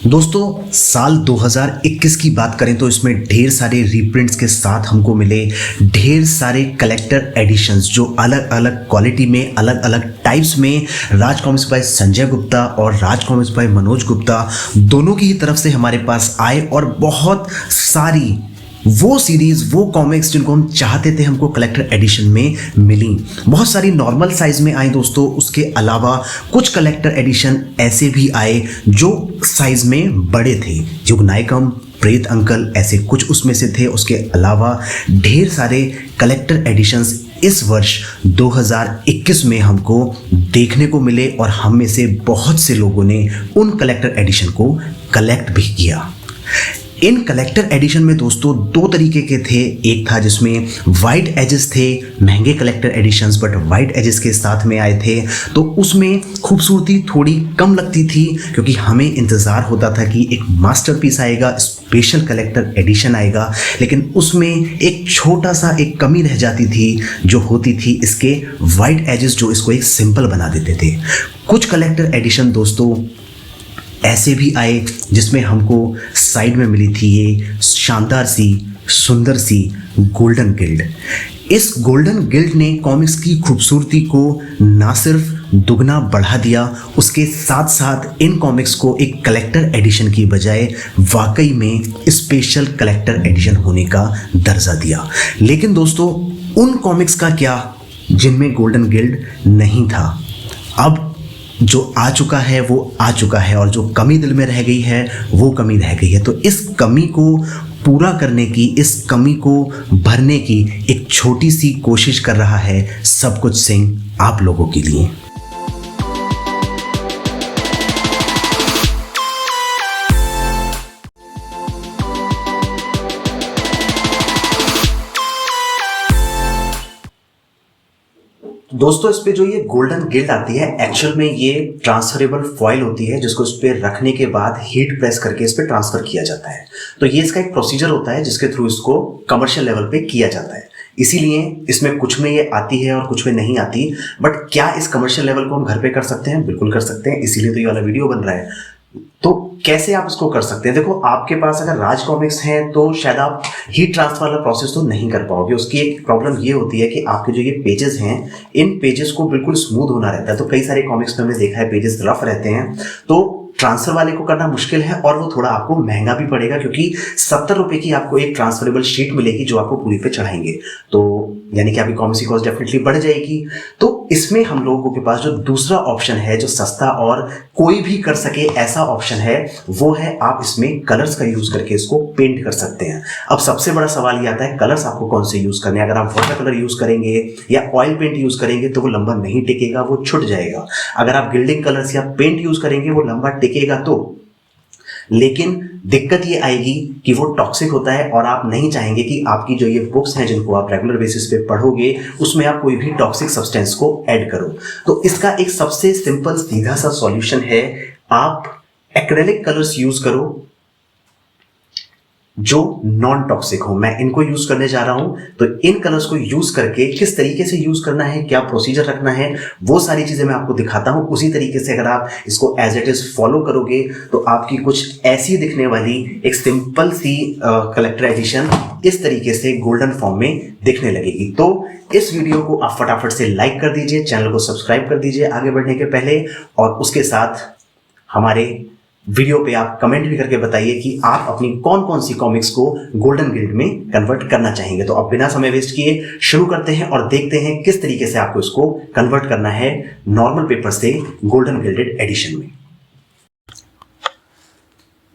दोस्तों साल 2021 की बात करें तो इसमें ढेर सारे रीप्रिंट्स के साथ हमको मिले ढेर सारे कलेक्टर एडिशंस जो अलग अलग क्वालिटी में अलग अलग टाइप्स में राज कॉमिक्स बाय संजय गुप्ता और राज कॉमिक्स बाय मनोज गुप्ता दोनों की ही तरफ से हमारे पास आए और बहुत सारी वो सीरीज वो कॉमिक्स जिनको हम चाहते थे हमको कलेक्टर एडिशन में मिली। बहुत सारी नॉर्मल साइज में आई दोस्तों, उसके अलावा कुछ कलेक्टर एडिशन ऐसे भी आए जो साइज में बड़े थे। युग नायकम, प्रेत अंकल ऐसे कुछ उसमें से थे। उसके अलावा ढेर सारे कलेक्टर एडिशंस इस वर्ष 2021 में हमको देखने को मिले और हम में से बहुत से लोगों ने उन कलेक्टर एडिशन को कलेक्ट भी किया। इन कलेक्टर एडिशन में दोस्तों दो तरीके के थे। एक था जिसमें वाइट एजेस थे, महंगे collector editions but white edges के साथ में आए थे, तो उसमें खूबसूरती थोड़ी कम लगती थी क्योंकि हमें इंतज़ार होता था कि एक मास्टरपीस आएगा, स्पेशल कलेक्टर एडिशन आएगा। लेकिन उसमें एक छोटा सा एक कमी रह जाती थी जो होती थी इसके वाइट एजेस, जो इसको एक सिंपल बना देते थे। कुछ कलेक्टर एडिशन दोस्तों ऐसे भी आए जिसमें हमको साइड में मिली थी ये शानदार सी सुंदर सी गोल्डन गिल्ड। इस गोल्डन गिल्ड ने कॉमिक्स की खूबसूरती को ना सिर्फ दुगना बढ़ा दिया, उसके साथ साथ इन कॉमिक्स को एक कलेक्टर एडिशन की बजाय वाकई में स्पेशल कलेक्टर एडिशन होने का दर्जा दिया। लेकिन दोस्तों उन कॉमिक्स का क्या जिनमें गोल्डन गिल्ड नहीं था? अब जो आ चुका है वो आ चुका है और जो कमी दिल में रह गई है वो कमी रह गई है। तो इस कमी को पूरा करने की, इस कमी को भरने की एक छोटी सी कोशिश कर रहा है सब कुछ सिंह आप लोगों के लिए। दोस्तों इस पे जो ये गोल्डन गिल्ड आती है एक्चुअल में ये ट्रांसफरेबल फॉइल होती है जिसको इस पे रखने के बाद हीट प्रेस करके इस पे ट्रांसफर किया जाता है। तो ये इसका एक प्रोसीजर होता है जिसके थ्रू इसको कमर्शियल लेवल पे किया जाता है। इसीलिए इसमें कुछ में ये आती है और कुछ में नहीं आती। बट क्या इस कमर्शियल लेवल को हम घर पे कर सकते हैं? बिल्कुल कर सकते हैं, इसीलिए तो ये वाला वीडियो बन रहा है। तो कैसे आप इसको कर सकते हैं? देखो, आपके पास अगर राज कॉमिक्स है तो शायद आप हीट ट्रांसफर वाला प्रोसेस तो नहीं कर पाओगे। उसकी एक प्रॉब्लम ये होती है कि आपके जो ये पेजेस हैं इन पेजेस को बिल्कुल स्मूथ होना रहता है। तो कई सारे कॉमिक्स में हमने देखा है पेजेस रफ रहते हैं, तो ट्रांसफर वाले को करना मुश्किल है और वो थोड़ा आपको महंगा भी पड़ेगा क्योंकि 70 रुपए की आपको एक ट्रांसफरेबल शीट मिलेगी जो आपको पूरी पे चढ़ाएंगे। तो यानी कि आपकी कॉमिक्स की कॉस्ट डेफिनेटली बढ़ जाएगी। तो इसमें हम लोगों के पास जो दूसरा ऑप्शन है जो सस्ता और कोई भी कर सके ऐसा ऑप्शन है वो है आप इसमें कलर्स का यूज करके इसको पेंट कर सकते हैं। अब सबसे बड़ा सवाल ये आता है कलर्स आपको कौन से यूज करने हैं। अगर आप वाटर कलर यूज करेंगे या ऑयल पेंट यूज करेंगे तो वो लंबा नहीं टिकेगा, वो छुट जाएगा। अगर आप गिल्डिंग कलर्स या पेंट यूज करेंगे वो लंबा टिकेगा तो, लेकिन दिक्कत ये आएगी कि वो टॉक्सिक होता है और आप नहीं चाहेंगे कि आपकी जो ये बुक्स हैं जिनको आप रेगुलर बेसिस पे पढ़ोगे उसमें आप कोई भी टॉक्सिक सब्सटेंस को ऐड करो। तो इसका एक सबसे सिंपल सीधा सा सॉल्यूशन है, आप एक्रेलिक कलर्स यूज करो जो नॉन टॉक्सिक हो। मैं इनको यूज करने जा रहा हूं, तो इन कलर्स को यूज करके किस तरीके से यूज करना है, क्या प्रोसीजर रखना है, वो सारी चीजें मैं आपको दिखाता हूं। उसी तरीके से अगर आप इसको एज इट इज फॉलो करोगे तो आपकी कुछ ऐसी दिखने वाली एक सिंपल सी कलेक्टर एडिशन इस तरीके से गोल्डन फॉर्म में दिखने लगेगी। तो इस वीडियो को आप फटाफट से लाइक कर दीजिए, चैनल को सब्सक्राइब कर दीजिए आगे बढ़ने के पहले, और उसके साथ हमारे वीडियो पे आप कमेंट भी करके बताइए कि आप अपनी कौन कौन सी कॉमिक्स को गोल्डन गिल्ड में कन्वर्ट करना चाहेंगे। तो अब बिना समय वेस्ट किए शुरू करते हैं और देखते हैं किस तरीके से आपको इसको कन्वर्ट करना है नॉर्मल पेपर से गोल्डन गिल्डेड एडिशन में।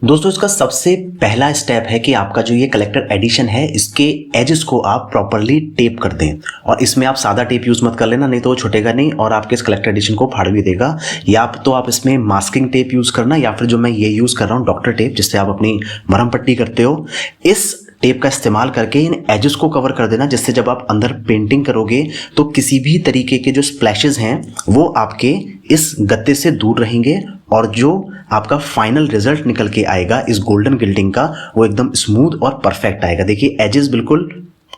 दोस्तों इसका सबसे पहला स्टेप है कि आपका जो ये कलेक्टर एडिशन है इसके एजेस को आप प्रॉपरली टेप कर दें। और इसमें आप सादा टेप यूज मत कर लेना, नहीं तो वो छूटेगा नहीं और आपके इस कलेक्टर एडिशन को फाड़ भी देगा। या तो आप इसमें मास्किंग टेप यूज करना, या फिर जो मैं ये यूज कर रहा हूँ डॉक्टर टेप, जिससे आप अपनी मरहम पट्टी करते हो, इस टेप का इस्तेमाल करके इन एजेस को कवर कर देना, जिससे जब आप अंदर पेंटिंग करोगे तो किसी भी तरीके के जो स्प्लैशेस हैं वो आपके इस गत्ते से दूर रहेंगे और जो आपका फाइनल रिजल्ट निकल के आएगा इस गोल्डन गिल्डिंग का वो एकदम स्मूथ और परफेक्ट आएगा। देखिए एजेस बिल्कुल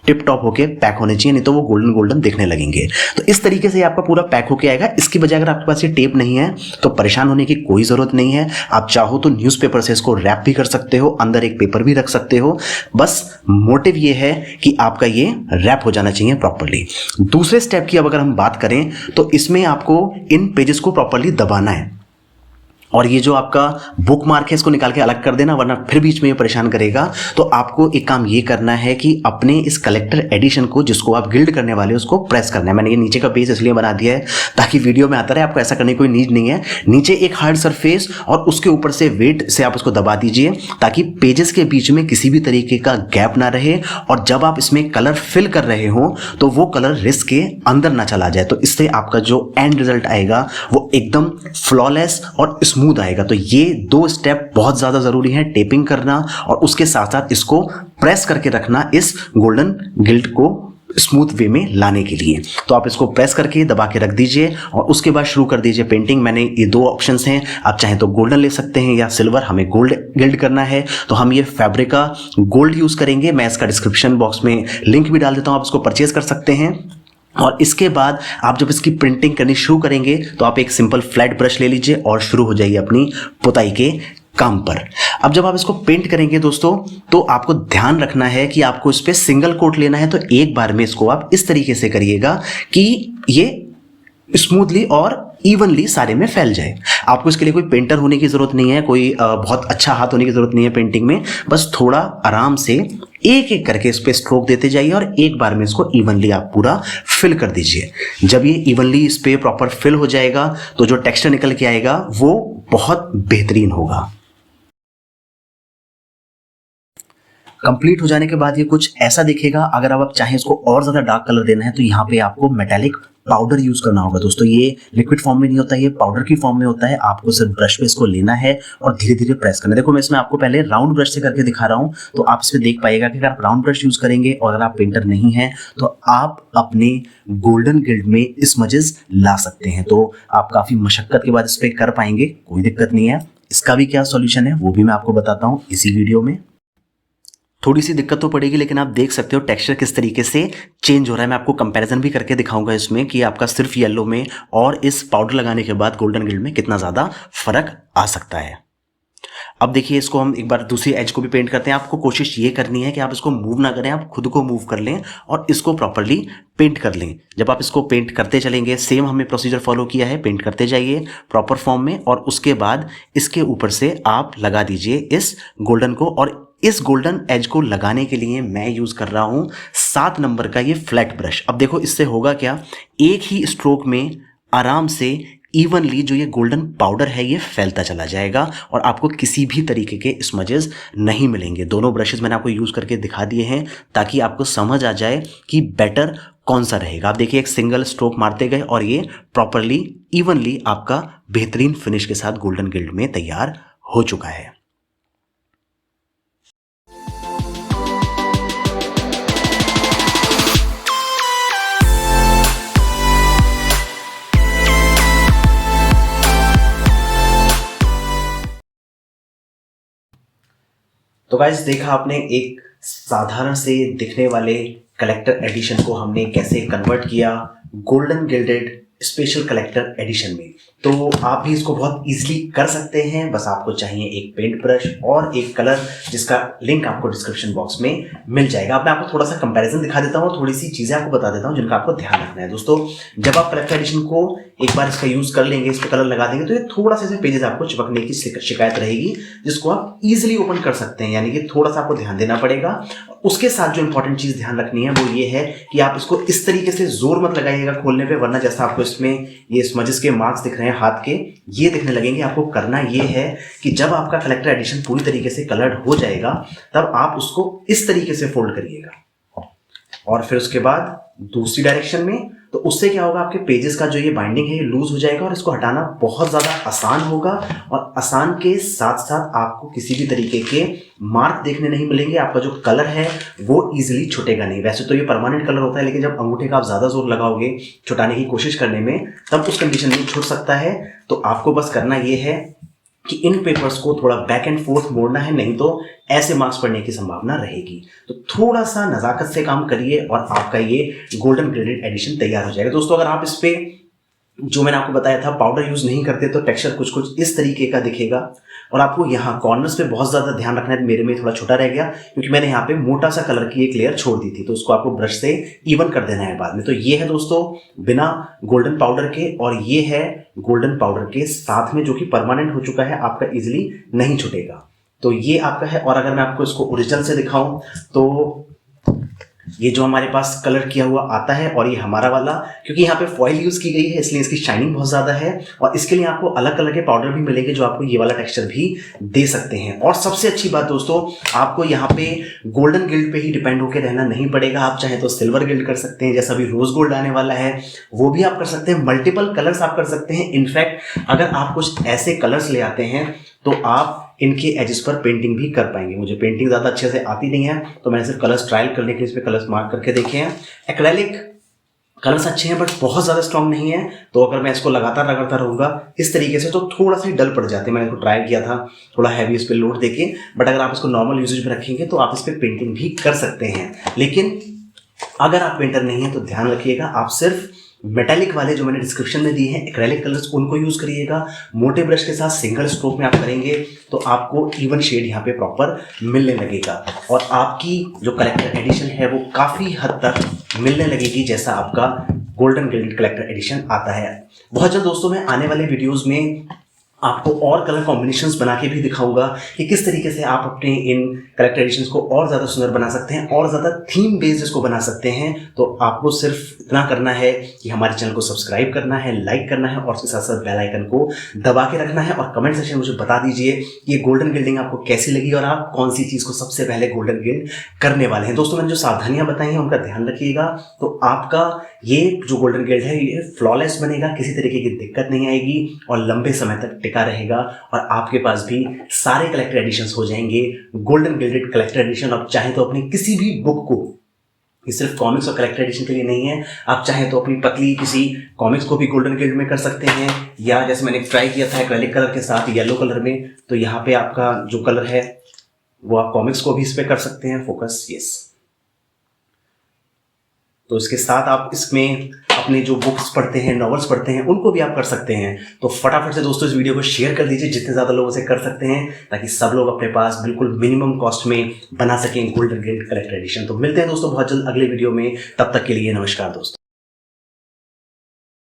टिप टॉप होके पैक होने चाहिए, नहीं तो वो गोल्डन गोल्डन दिखने लगेंगे। तो इस तरीके से आपका पूरा पैक होके आएगा। इसकी बजाय अगर आपके पास ये टेप नहीं है तो परेशान होने की कोई ज़रूरत नहीं है। आप चाहो तो न्यूज़पेपर से इसको रैप भी कर सकते हो, अंदर एक पेपर भी रख सकते हो। बस मोटिव ये है कि आपका ये रैप हो जाना चाहिए प्रॉपरली। दूसरे स्टेप की अब अगर हम बात करें तो इसमें आपको इन पेजेस को प्रॉपरली दबाना है, और ये जो आपका बुक मार्क है इसको निकाल के अलग कर देना, वरना फिर बीच में ये परेशान करेगा। तो आपको एक काम ये करना है कि अपने इस कलेक्टर एडिशन को, जिसको आप गिल्ड करने वाले हो, उसको प्रेस करना है। मैंने ये नीचे का पेज इसलिए बना दिया है ताकि वीडियो में आता रहे, आपको ऐसा करने की कोई नीड नहीं है। नीचे एक हार्ड सरफेस और उसके ऊपर से वेट से आप उसको दबा दीजिए ताकि पेजेस के बीच में किसी भी तरीके का गैप ना रहे, और जब आप इसमें कलर फिल कर रहे हो तो वो कलर रिस्क के अंदर ना चला जाए। तो इससे आपका जो एंड रिजल्ट आएगा वो एकदम फ्लॉलेस और स्मूथ आएगा। तो ये दो स्टेप बहुत ज़्यादा ज़रूरी है, टेपिंग करना और उसके साथ साथ इसको प्रेस करके रखना इस गोल्डन गिल्ड को स्मूथ वे में लाने के लिए। तो आप इसको प्रेस करके दबा के रख दीजिए और उसके बाद शुरू कर दीजिए पेंटिंग। मैंने ये दो ऑप्शंस हैं, आप चाहें तो गोल्डन ले सकते हैं या सिल्वर। हमें गोल्ड गिल्ड करना है तो हम ये फैब्रिका गोल्ड यूज़ करेंगे। मैं इसका डिस्क्रिप्शन बॉक्स में लिंक भी डाल देता हूँ, आप इसको परचेज कर सकते हैं। और इसके बाद आप जब इसकी प्रिंटिंग करनी शुरू करेंगे तो आप एक सिंपल फ्लैट ब्रश ले लीजिए और शुरू हो जाइए अपनी पुताई के काम पर। अब जब आप इसको पेंट करेंगे दोस्तों, तो आपको ध्यान रखना है कि आपको इस पर सिंगल कोट लेना है। तो एक बार में इसको आप इस तरीके से करिएगा कि ये स्मूथली और इवनली सारे में फैल जाए। आपको इसके लिए कोई पेंटर होने की ज़रूरत नहीं है, कोई बहुत अच्छा हाथ होने की ज़रूरत नहीं है पेंटिंग में। बस थोड़ा आराम से एक एक करके इस पर स्ट्रोक देते जाइए और एक बार में इसको इवनली आप पूरा फिल कर दीजिए। जब ये इवनली इस पर प्रॉपर फिल हो जाएगा तो जो टेक्सचर निकल के आएगा वो बहुत बेहतरीन होगा। कंप्लीट हो जाने के बाद ये कुछ ऐसा दिखेगा। अगर आप चाहें इसको और ज़्यादा डार्क कलर देना है तो यहाँ पे आपको मेटालिक पाउडर यूज़ करना होगा। दोस्तों ये लिक्विड फॉर्म में नहीं होता, ये पाउडर की फॉर्म में होता है। आपको सिर्फ ब्रश पे इसको लेना है और धीरे धीरे प्रेस करना है। देखो मैं इसमें आपको पहले राउंड ब्रश से करके दिखा रहा हूँ, तो आप इसमें देख पाएगा कि अगर आप राउंड ब्रश यूज़ करेंगे और अगर आप पेंटर नहीं है तो आप अपने गोल्डन गिल्ड में स्मजेस ला सकते हैं। तो आप काफ़ी मशक्कत के बाद इस पर कर पाएंगे, कोई दिक्कत नहीं है। इसका भी क्या सॉल्यूशन है वो भी मैं आपको बताता हूँ इसी वीडियो में। थोड़ी सी दिक्कत तो पड़ेगी, लेकिन आप देख सकते हो टेक्सचर किस तरीके से चेंज हो रहा है। मैं आपको कंपैरिजन भी करके दिखाऊंगा इसमें कि आपका सिर्फ येलो में और इस पाउडर लगाने के बाद गोल्डन गिल्ड में कितना ज़्यादा फर्क आ सकता है। अब देखिए इसको हम एक बार दूसरी एज को भी पेंट करते हैं। आपको कोशिश ये करनी है कि आप इसको मूव ना करें, आप खुद को मूव कर लें और इसको प्रॉपरली पेंट कर लें। जब आप इसको पेंट करते चलेंगे, सेम हमने प्रोसीजर फॉलो किया है, पेंट करते जाइए प्रॉपर फॉर्म में और उसके बाद इसके ऊपर से आप लगा दीजिए इस गोल्डन को। और इस गोल्डन एज को लगाने के लिए मैं यूज़ कर रहा हूँ 7 नंबर का ये फ्लैट ब्रश। अब देखो इससे होगा क्या, एक ही स्ट्रोक में आराम से इवनली जो ये गोल्डन पाउडर है ये फैलता चला जाएगा और आपको किसी भी तरीके के स्मजेस नहीं मिलेंगे। दोनों ब्रशेस मैंने आपको यूज़ करके दिखा दिए हैं ताकि आपको समझ आ जाए कि बेटर कौन सा रहेगा। आप देखिए एक सिंगल स्ट्रोक मारते गए और ये प्रॉपरली इवनली आपका बेहतरीन फिनिश के साथ गोल्डन गिल्ड में तैयार हो चुका है। तो गाइस देखा आपने एक साधारण से दिखने वाले कलेक्टर एडिशन को हमने कैसे कन्वर्ट किया golden gilded special collector edition में। तो आप भी इसको बहुत इजीली कर सकते हैं। बस आपको चाहिए एक पेंट ब्रश और एक कलर जिसका लिंक आपको डिस्क्रिप्शन बॉक्स में मिल जाएगा। अब मैं आपको थोड़ा सा कंपैरिजन दिखा देता हूँ, थोड़ी सी चीज़ें आपको बता देता हूँ जिनका आपको ध्यान रखना है। दोस्तों जब आप कलेक्टर एडिशन को एक बार इसका यूज़ कर लेंगे, इस पर कलर लगा देंगे, तो ये थोड़ा सा पेजेस आपको चिपकने की शिकायत रहेगी जिसको आप ईजिली ओपन कर सकते हैं। यानी कि थोड़ा सा आपको ध्यान देना पड़ेगा। उसके साथ जो इंपॉर्टेंट चीज़ ध्यान रखनी है वो ये है कि आप इसको इस तरीके से जोर मत लगाइएगा खोलने पे, वरना जैसा आपको इसमें ये स्मजेस के मार्क्स दिख रहे हैं हाथ के, ये दिखने लगेंगे। आपको करना ये है कि जब आपका कलेक्टर एडिशन पूरी तरीके से कलर्ड हो जाएगा तब आप उसको इस तरीके से फोल्ड करिएगा और फिर उसके बाद दूसरी डायरेक्शन में। तो उससे क्या होगा, आपके पेजेस का जो ये बाइंडिंग है ये लूज हो जाएगा और इसको हटाना बहुत ज़्यादा आसान होगा। और आसान के साथ साथ आपको किसी भी तरीके के मार्क देखने नहीं मिलेंगे। आपका जो कलर है वो ईजिली छुटेगा नहीं। वैसे तो ये परमानेंट कलर होता है, लेकिन जब अंगूठे का आप ज़्यादा जोर लगाओगे छुटाने की कोशिश करने में तब उस कंडीशन में छूट सकता है। तो आपको बस करना ये है कि इन पेपर्स को थोड़ा बैक एंड फोर्थ मोड़ना है, नहीं तो ऐसे मार्क्स पड़ने की संभावना रहेगी। तो थोड़ा सा नज़ाकत से काम करिए और आपका ये गोल्डन ग्रेडेड एडिशन तैयार हो जाएगा। दोस्तों, अगर आप इस पे जो मैंने आपको बताया था पाउडर यूज नहीं करते तो टेक्सचर कुछ कुछ इस तरीके का दिखेगा। और आपको यहाँ कॉर्नर्स पे बहुत ज़्यादा ध्यान रखना है। मेरे में थोड़ा छोटा रह गया क्योंकि मैंने यहाँ पे मोटा सा कलर की एक लेयर छोड़ दी थी, तो उसको आपको ब्रश से इवन कर देना है बाद में। तो ये है दोस्तों बिना गोल्डन पाउडर के, और ये है गोल्डन पाउडर के साथ में, जो कि परमानेंट हो चुका है, आपका इजिली नहीं छूटेगा। तो ये आपका है। और अगर मैं आपको इसको ओरिजिनल से दिखाऊं तो ये जो हमारे पास कलर किया हुआ आता है, और ये हमारा वाला, क्योंकि यहाँ पे फॉइल यूज की गई है इसलिए इसकी शाइनिंग बहुत ज्यादा है। और इसके लिए आपको अलग कलर के पाउडर भी मिलेंगे जो आपको ये वाला टेक्सचर भी दे सकते हैं। और सबसे अच्छी बात दोस्तों, आपको यहाँ पे गोल्डन गिल्ड पे ही डिपेंड होकर रहना नहीं पड़ेगा। आप चाहे तो सिल्वर गिल्ड कर सकते हैं, जैसा अभी रोज गोल्ड आने वाला है वो भी आप कर सकते हैं। मल्टीपल कलर्स आप कर सकते हैं। इनफैक्ट अगर आप कुछ ऐसे कलर्स ले आते हैं तो आप इनके एजेस पर पेंटिंग भी कर पाएंगे। मुझे पेंटिंग ज़्यादा अच्छे से आती नहीं है, तो मैंने सिर्फ कलर्स ट्रायल करने के लिए इस पर कलर्स मार्क करके देखे हैं। एक्रेलिक कलर्स अच्छे हैं बट बहुत ज़्यादा स्ट्रॉन्ग नहीं है, तो अगर मैं इसको लगातार रगड़ता रहूँगा इस तरीके से तो थोड़ा सा ही डल पड़ जाते हैं। मैंने इसको ट्राई किया था थोड़ा हैवी इस पर लोड देके, बट अगर आप इसको नॉर्मल यूजेज में रखेंगे तो आप इस पर पेंटिंग भी कर सकते हैं। लेकिन अगर आप पेंटर नहीं हैं तो ध्यान रखिएगा, आप सिर्फ मेटालिक वाले जो मैंने डिस्क्रिप्शन में दिए हैं एक्रेलिक कलर्स उनको यूज करिएगा। मोटे ब्रश के साथ सिंगल स्ट्रोक में आप करेंगे तो आपको इवन शेड यहाँ पे प्रॉपर मिलने लगेगा, और आपकी जो कलेक्टर एडिशन है वो काफ़ी हद तक मिलने लगेगी जैसा आपका गोल्डन गिल्ड कलेक्टर एडिशन आता है। बहुत जल्द दोस्तों मैं आने वाले वीडियोज़ में आपको और कलर कॉम्बिनेशंस बना के भी दिखाऊंगा कि किस तरीके से आप अपने इन कलेक्टर एडिशंस को और ज़्यादा सुंदर बना सकते हैं और ज़्यादा थीम बेस्ड इसको बना सकते हैं। तो आपको सिर्फ इतना करना है कि हमारे चैनल को सब्सक्राइब करना है, लाइक करना है, और उसके साथ साथ बेल आइकन को दबा के रखना है। और कमेंट सेक्शन में मुझे बता दीजिए कि ये गोल्डन गिल्डिंग आपको कैसी लगी और आप कौन सी चीज़ को सबसे पहले गोल्डन गिल्ड करने वाले हैं। दोस्तों, मैंने जो सावधानियां बताई हैं उनका ध्यान रखिएगा, तो आपका ये जो गोल्डन गिल्ड है ये फ्लॉलेस बनेगा, किसी तरीके की दिक्कत नहीं आएगी और लंबे समय तक टिका रहेगा, और आपके पास भी सारे कलेक्टर एडिशंस हो जाएंगे गोल्डन गिल्डेड कलेक्टर एडिशन। आप चाहे तो अपनी किसी भी बुक को, ये सिर्फ कॉमिक्स और कलेक्टर एडिशन के लिए नहीं है, आप चाहे तो अपनी पतली किसी कॉमिक्स को भी गोल्डन गिल्ड में कर सकते हैं, या जैसे मैंने ट्राई किया था एक्रेलिक कलर के साथ येलो कलर में, तो यहाँ पे आपका जो कलर है वो आप कॉमिक्स को भी इस पे कर सकते हैं फोकस। यस, तो इसके साथ आप इसमें अपने जो बुक्स पढ़ते हैं, नॉवेल्स पढ़ते हैं, उनको भी आप कर सकते हैं। तो फटाफट से दोस्तों इस वीडियो को शेयर कर दीजिए जितने ज़्यादा लोगों से कर सकते हैं, ताकि सब लोग अपने पास बिल्कुल मिनिमम कॉस्ट में बना सकें गोल्डन गिल्ड कलेक्टर एडिशन। तो मिलते हैं दोस्तों बहुत जल्द अगले वीडियो में, तब तक के लिए नमस्कार दोस्तों।